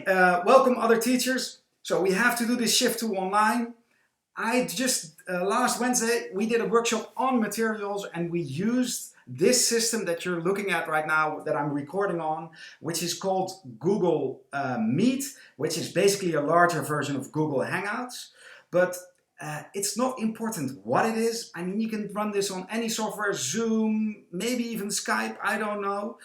welcome other teachers. So we have to do this shift to online. Last Wednesday, we did a workshop on materials and we used this system that you're looking at right now that I'm recording on, which is called Google Meet, which is basically a larger version of Google Hangouts. But it's not important what it is. I mean, you can run this on any software, Zoom, maybe even Skype, I don't know.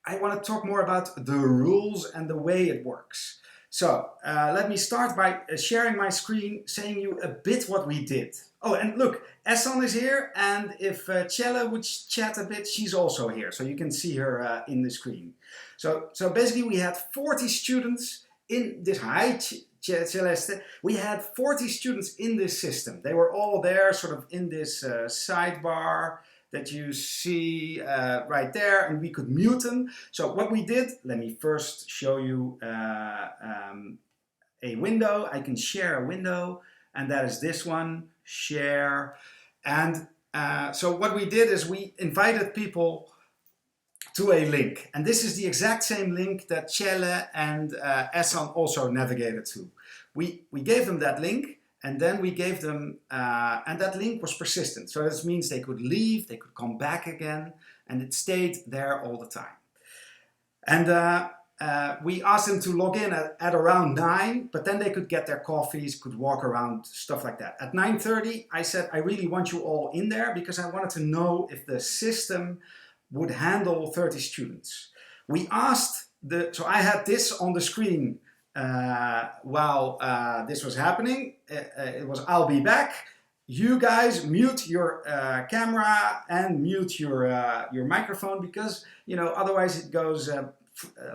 I want to talk more about the rules and the way it works. So let me start by sharing my screen, saying you a bit what we did. Oh, and look, Esson is here, and if Cella would chat a bit, she's also here, so you can see her in the screen. So basically we had 40 students in this, hi Celeste, we had 40 students in this system. They were all there sort of in this sidebar that you see right there, and we could mute them. So what we did, let me first show you a window. I can share a window, and that is this one, share. And so what we did is we invited people to a link. And this is the exact same link that Celle and Essan also navigated to. We gave them that link, and then we gave them, and that link was persistent. So this means they could leave, they could come back again, and it stayed there all the time. And we asked them to log in at around 9, but then they could get their coffees, could walk around, stuff like that. At 9:30, I said, I really want you all in there because I wanted to know if the system would handle 30 students. We asked so I had this on the screen while this was happening. It was, I'll be back. You guys mute your camera and mute your microphone because, you know, otherwise it goes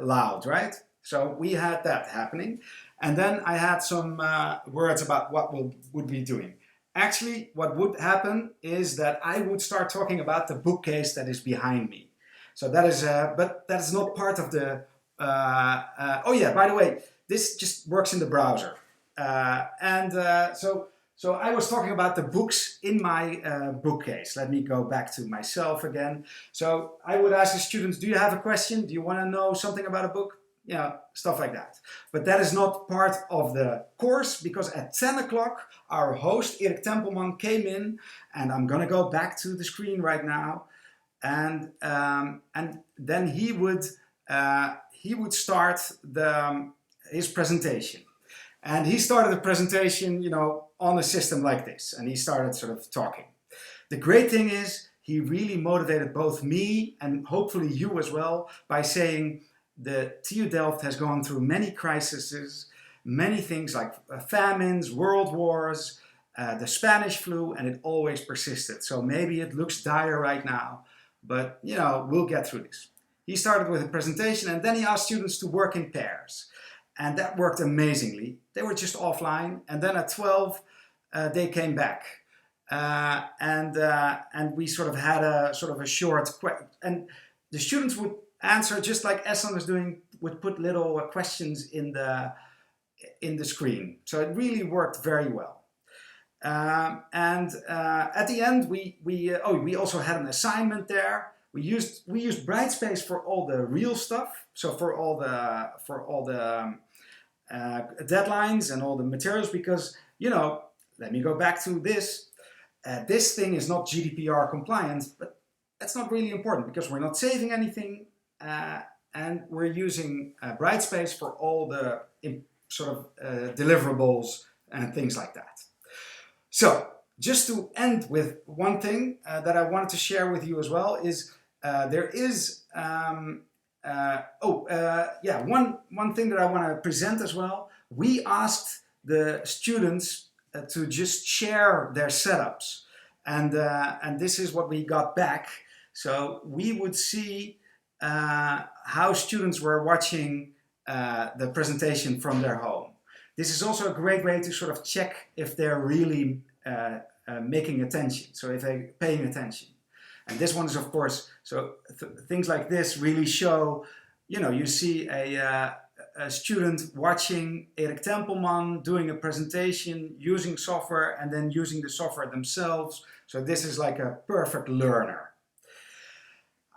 loud, right? So we had that happening. And then I had some words about what we would be doing. Actually, what would happen is that I would start talking about the bookcase that is behind me. So that is, but that is not part of the, oh yeah, by the way, this just works in the browser. So I was talking about the books in my bookcase. Let me go back to myself again. So I would ask the students, do you have a question? Do you want to know something about a book? You know, stuff like that. But that is not part of the course because at 10 o'clock, our host, Erik Tempelman, came in, and I'm going to go back to the screen right now. And then he would start his presentation. And he started the presentation, you know, on a system like this. And he started sort of talking. The great thing is he really motivated both me and hopefully you as well by saying the TU Delft has gone through many crises, many things like famines, world wars, the Spanish flu, and it always persisted. So maybe it looks dire right now, but you know, we'll get through this. He started with a presentation and then he asked students to work in pairs. And that worked amazingly. They were just offline, and then at 12 they came back. And we sort of had a short question. And the students would answer just like Essan was doing, would put little questions in the screen. So it really worked very well. At the end, we also had an assignment there. We used Brightspace for all the real stuff. So for all the deadlines and all the materials, because, you know, let me go back to this. This thing is not GDPR compliant, but that's not really important because we're not saving anything. And we're using Brightspace for all the deliverables and things like that. So just to end with one thing that I wanted to share with you as well is there is one thing that I want to present as well. We asked the students to just share their setups, and this is what we got back. So we would see how students were watching the presentation from their home. This is also a great way to sort of check if they're really making attention, so if they're paying attention. And this one is, of course, so things like this really show, you know, you see a student watching Erik Tempelman doing a presentation, using software, and then using the software themselves. So this is like a perfect learner.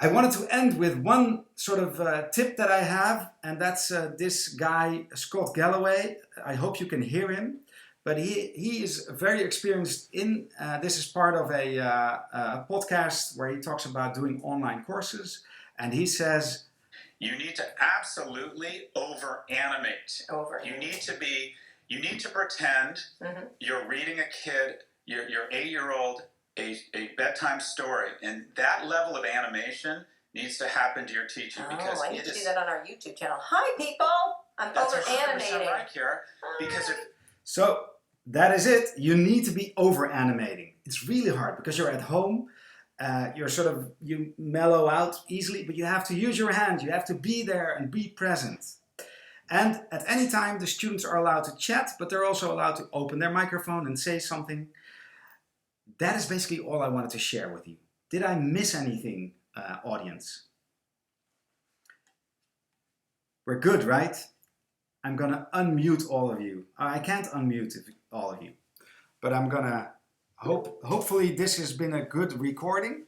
I wanted to end with one sort of tip that I have, and that's this guy, Scott Galloway. I hope you can hear him, but he is very experienced in, this is part of a podcast where he talks about doing online courses, and he says, you need to absolutely over-animate. You need to pretend you're reading a kid, your 8-year-old, a bedtime story, and that level of animation needs to happen to your teacher because I need to do that on our YouTube channel. Hi, people! I'm over-animating. Right, Kara, because so that is it. You need to be over-animating. It's really hard because you're at home. You mellow out easily, but you have to use your hand. You have to be there and be present. And at any time, the students are allowed to chat, but they're also allowed to open their microphone and say something. That is basically all I wanted to share with you. Did I miss anything, audience? We're good, right? I'm gonna unmute all of you. I can't unmute all of you, but I'm gonna hopefully this has been a good recording.